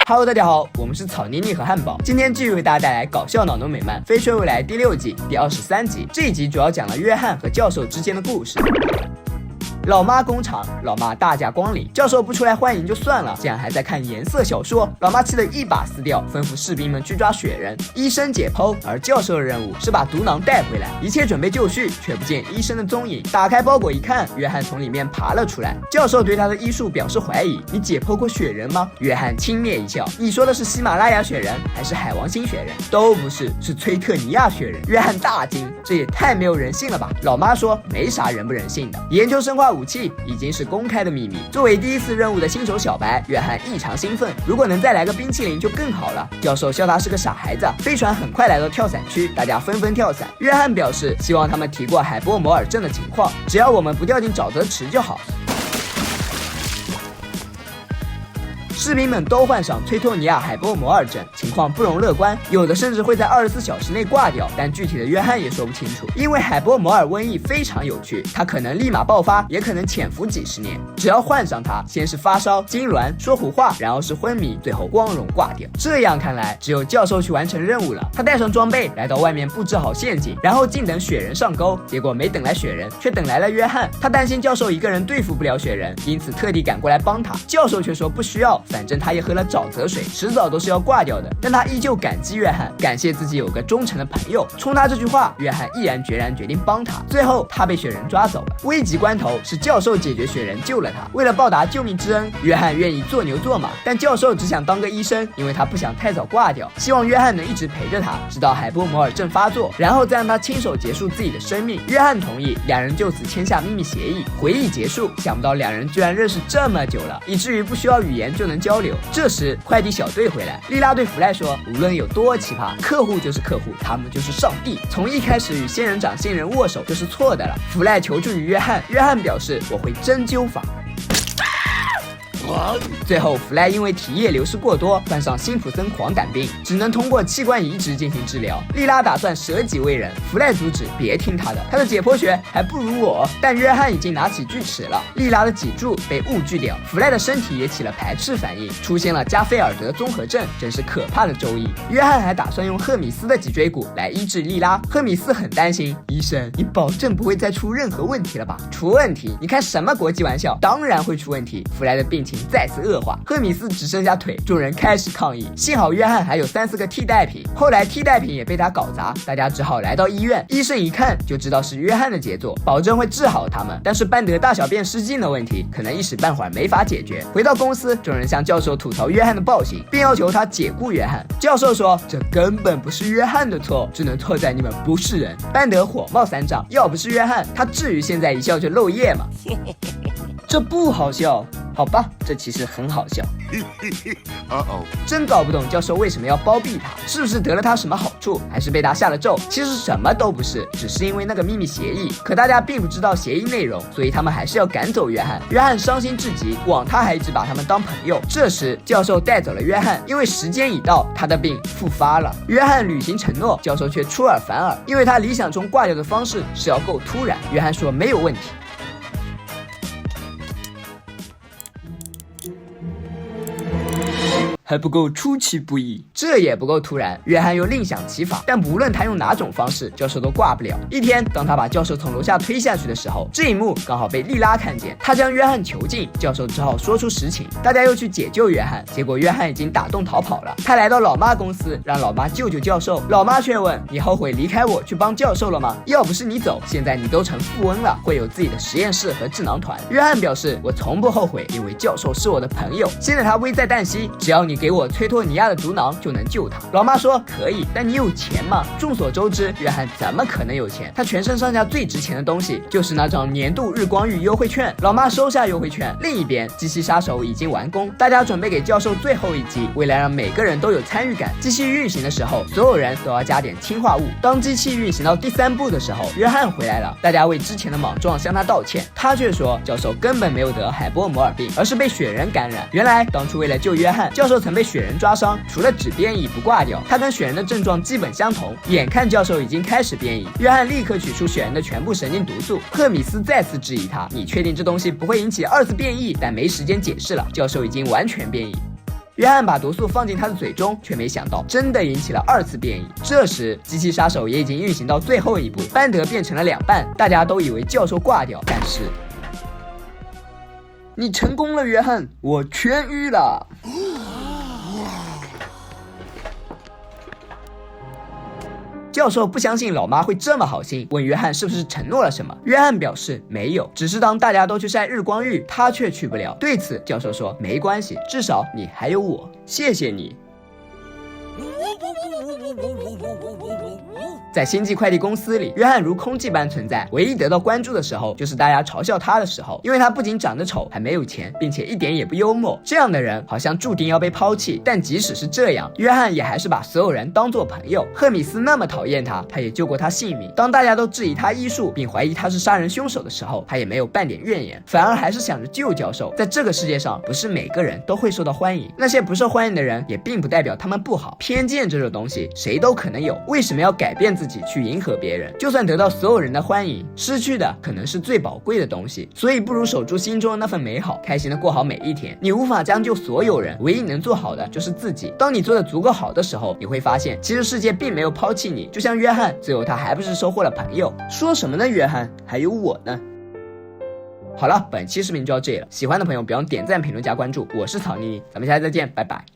Hello， 大家好，我们是草妮妮和汉堡，今天继续为大家带来搞笑脑洞美漫《飞车未来》第6季第23集。这一集主要讲了约翰和教授之间的故事。老妈工厂，老妈大驾光临，教授不出来欢迎就算了，竟然还在看颜色小说。老妈气得一把撕掉，吩咐士兵们去抓雪人。医生解剖，而教授的任务是把毒囊带回来。一切准备就绪，却不见医生的踪影。打开包裹一看，约翰从里面爬了出来。教授对他的医术表示怀疑：“你解剖过雪人吗？”约翰轻蔑一笑：“你说的是喜马拉雅雪人，还是海王星雪人？都不是，是崔特尼亚雪人。”约翰大惊：“这也太没有人性了吧！”老妈说：“没啥人不人性的，研究生化武器已经是公开的秘密。”作为第一次任务的新手小白，约翰异常兴奋，如果能再来个冰淇淋就更好了。教授笑他是个傻孩子。飞船很快来到跳伞区，大家纷纷跳伞。约翰表示希望他们提过海波摩尔镇的情况，只要我们不掉进沼泽池就好。士兵们都患上崔托尼亚海波摩尔症，情况不容乐观，有的甚至会在24小时内挂掉，但具体的约翰也说不清楚。因为海波摩尔瘟疫非常有趣，它可能立马爆发，也可能潜伏几十年。只要患上它，先是发烧、痉挛、说胡话，然后是昏迷，最后光荣挂掉。这样看来，只有教授去完成任务了。他带上装备，来到外面布置好陷阱，然后静等雪人上钩。结果没等来雪人，却等来了约翰。他担心教授一个人对付不了雪人，因此特地赶过来帮他。教授却说不需要，反正他也喝了沼泽水，迟早都是要挂掉的。但他依旧感激约翰，感谢自己有个忠诚的朋友。冲他这句话，约翰毅然决然决定帮他。最后他被雪人抓走了。危急关头是教授解决雪人，救了他。为了报答救命之恩，约翰愿意做牛做马，但教授只想当个医生，因为他不想太早挂掉，希望约翰能一直陪着他，直到海波摩尔症发作，然后再让他亲手结束自己的生命。约翰同意，两人就此签下秘密协议。回忆结束，想不到两人居然认识这么久了，以至于不需要语言就能交流。这时快递小队回来，莉拉对弗莱说，无论有多奇葩，客户就是客户，他们就是上帝，从一开始与仙人掌新人握手就是错的了。弗莱求助于约翰，约翰表示我会针灸法。最后弗莱因为体液流失过多，患上辛普森狂胆病，只能通过器官移植进行治疗。莉拉打算舍己为人，弗莱阻止，别听他的，他的解剖学还不如我。但约翰已经拿起锯齿了，莉拉的脊柱被误锯掉，弗莱的身体也起了排斥反应，出现了加菲尔德综合症，真是可怕的周易。约翰还打算用赫米斯的脊椎骨来医治莉拉。赫米斯很担心，医生，你保证不会再出任何问题了吧？出问题？你开什么国际玩笑？当然会出问题。弗莱的病情再次恶化，赫米斯只剩下腿，众人开始抗议。幸好约翰还有3、4个替代品，后来替代品也被他搞砸，大家只好来到医院。医生一看就知道是约翰的杰作，保证会治好他们。但是班德大小便失禁的问题，可能一时半会儿没法解决。回到公司，众人向教授吐槽约翰的暴行，并要求他解雇约翰。教授说，这根本不是约翰的错，只能错在你们不是人。班德火冒三丈，要不是约翰，他至于现在一笑就漏夜吗？这不好笑。好吧，这其实很好笑。真搞不懂教授为什么要包庇他，是不是得了他什么好处，还是被他下了咒？其实什么都不是，只是因为那个秘密协议。可大家并不知道协议内容，所以他们还是要赶走约翰。约翰伤心至极，枉他还一直把他们当朋友。这时教授带走了约翰，因为时间已到，他的病复发了。约翰履行承诺，教授却出尔反尔，因为他理想中挂掉的方式是要够突然。约翰说没有问题。还不够出其不意，这也不够突然。约翰又另想其法，但无论他用哪种方式，教授都挂不了。一天，当他把教授从楼下推下去的时候，这一幕刚好被莉拉看见，他将约翰囚禁，教授只好说出实情。大家又去解救约翰，结果约翰已经打洞逃跑了。他来到老妈公司，让老妈救救教授。老妈却问，你后悔离开我去帮教授了吗？要不是你走，现在你都成富翁了，会有自己的实验室和智囊团。约翰表示，我从不后悔，因为教授是我的朋友，现在他危在旦夕，只要你给我崔托尼亚的毒囊就能救他。老妈说可以，但你有钱吗？众所周知，约翰怎么可能有钱？他全身上下最值钱的东西就是那张年度日光浴优惠券。老妈收下优惠券。另一边，机器杀手已经完工，大家准备给教授最后一击。为了让每个人都有参与感，机器运行的时候，所有人都要加点氰化物。当机器运行到第3步的时候，约翰回来了，大家为之前的莽撞向他道歉。他却说，教授根本没有得海波摩尔病，而是被雪人感染。原来当初为了救约翰，教授曾被雪人抓伤，除了只变异不挂掉，他跟雪人的症状基本相同。眼看教授已经开始变异，约翰立刻取出雪人的全部神经毒素。赫米斯再次质疑他，你确定这东西不会引起2次变异？但没时间解释了，教授已经完全变异。约翰把毒素放进他的嘴中，却没想到真的引起了2次变异。这时机器杀手也已经运行到最后一步，班德变成了2半，大家都以为教授挂掉，但是你成功了，约翰，我痊愈了。教授不相信老妈会这么好心，问约翰是不是承诺了什么。约翰表示没有，只是当大家都去晒日光浴，他却去不了。对此，教授说没关系，至少你还有我，谢谢你。在星际快递公司里，约翰如空气般存在，唯一得到关注的时候就是大家嘲笑他的时候，因为他不仅长得丑，还没有钱，并且一点也不幽默。这样的人好像注定要被抛弃，但即使是这样，约翰也还是把所有人当作朋友。赫米斯那么讨厌他，他也救过他性命。当大家都质疑他医术，并怀疑他是杀人凶手的时候，他也没有半点怨言，反而还是想着救教授。在这个世界上，不是每个人都会受到欢迎，那些不受欢迎的人也并不代表他们不好。偏见这种东西谁都可能有，为什么要改变自己去迎合别人？就算得到所有人的欢迎，失去的可能是最宝贵的东西。所以不如守住心中的那份美好，开心的过好每一天。你无法将就所有人，唯一能做好的就是自己。当你做的足够好的时候，你会发现其实世界并没有抛弃你。就像约翰，最后他还不是收获了朋友。说什么呢，约翰，还有我呢。好了，本期视频就到这里了，喜欢的朋友别忘点赞、评论、加关注。我是草妮妮，咱们下期再见，拜拜。